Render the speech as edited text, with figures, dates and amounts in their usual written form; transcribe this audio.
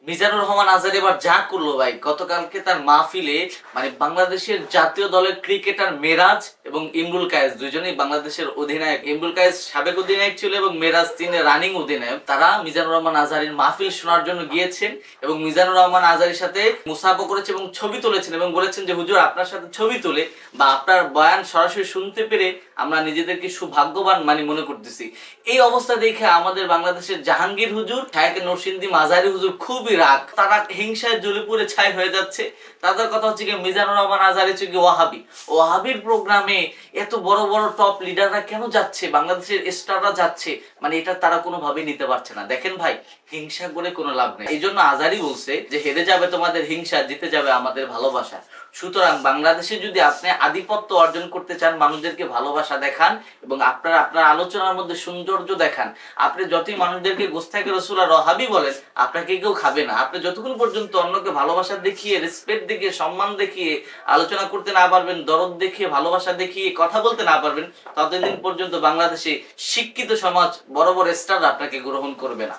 মিজানুর রহমান আজহার এবার যা করলো ভাই, গতকালকে তার মাহফিলে মানে বাংলাদেশের জাতীয় দলের ক্রিকেটার মেরাজ এবং ইমরুল কায়েস দুজনেই বাংলাদেশের অধিনায়ক। ইমরুল কায়েস সাবেক অধিনায়ক ছিল এবং মেরাজ তিনি রানিং অধিনায়ক। তারা মিজানুর রহমান আজহারের মাহফিল শোনার জন্য গিয়েছেন এবং মিজানুর রহমান আজহারের সাথে মুসাফা করেছে এবং ছবি তুলেছেন এবং বলেছেন যে হুজুর আপনার সাথে ছবি তুলে বা আপনার বয়ান সরাসরি শুনতে পেরে আমরা নিজেদেরকে সৌভাগ্যবান মনে করতেছি। এই অবস্থা দেখে আমাদের বাংলাদেশের জাহাঙ্গীর হুজুর, শায়েখ নরসিংদী মাজারি হুজুর খুবই রাগ, তারা হিংসায় জ্বলে পুড়ে ছাই হয়ে যাচ্ছে। তাদের কথা হচ্ছে কি মিজানুর রহমান আজহার হচ্ছে কি ওয়াহাবির প্রোগ্রামে এত বড় বড় টপ লিডাররা কেন যাচ্ছে, বাংলাদেশের স্টাররা যাচ্ছে, এটা তারা কোনোভাবেই নিতে পারছে না। দেখেন ভাই, হিংসা করে কোনো লাভ নেই। এই জন্য আজহারই বলছে যে হেরে যাবে তোমাদের হিংসা, জিতে যাবে আমাদের ভালোবাসা। সুতরাং বাংলাদেশে যদি আপনি আধিপত্য অর্জন করতে চান, মানুষদেরকে ভালোবাসা দেখান এবং আপনার আলোচনার মধ্যে সৌন্দর্য দেখান। আপনি যতই মানুষদেরকে গোস্তাকে রসুল আর রহাবি বলেন, আপনাকে কেউ খাবে না। আপনি যতক্ষণ পর্যন্ত অন্যকে ভালোবাসা দেখিয়ে, রেসপেক্ট দেখিয়ে, সম্মান দেখিয়ে আলোচনা করতে না পারবেন, দরদ দেখিয়ে, ভালোবাসা দেখিয়ে কথা বলতে না পারবেন, ততদিন পর্যন্ত বাংলাদেশে শিক্ষিত সমাজ, বড় বড় স্টার আপনাকে গ্রহণ করবে না।